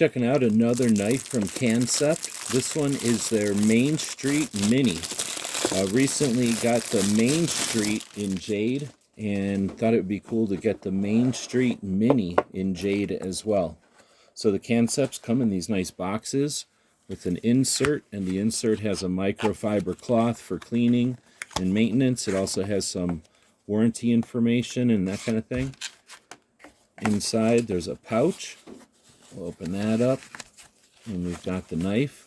Checking out another knife from KANSEPT. This one is their Main Street Mini. Recently got the Main Street in jade and thought it would be cool to get the Main Street Mini in jade as well. So the KANSEPTs come in these nice boxes with an insert, and the insert has a microfiber cloth for cleaning and maintenance. It also has some warranty information and that kind of thing. Inside there's a pouch. We'll open that up, and we've got the knife.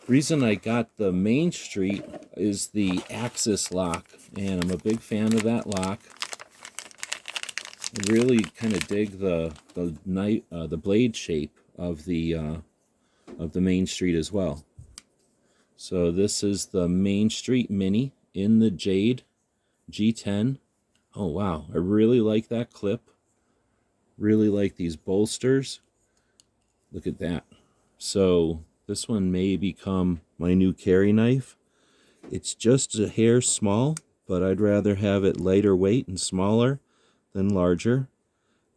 Reason I got the Main Street is the axis lock, and I'm a big fan of that lock. I really kind of dig the blade shape of the Main Street as well. So this is the Main Street Mini in the jade G10. Oh wow, I really like that clip. Really like these bolsters. Look at that. So this one may become my new carry knife. It's just a hair small, but I'd rather have it lighter weight and smaller than larger.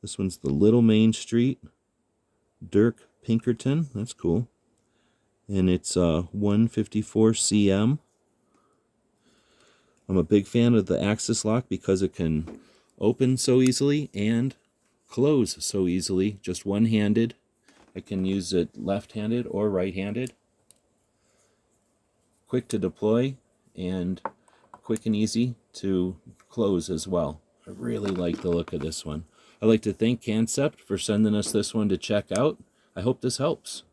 This one's the Little Main Street Dirk Pinkerton. That's cool. And it's 154 cm. I'm a big fan of the axis lock because it can open so easily and close so easily, just one-handed. I can use it left-handed or right-handed. Quick to deploy and quick and easy to close as well. I really like the look of this one. I'd like to thank KANSEPT for sending us this one to check out. I hope this helps.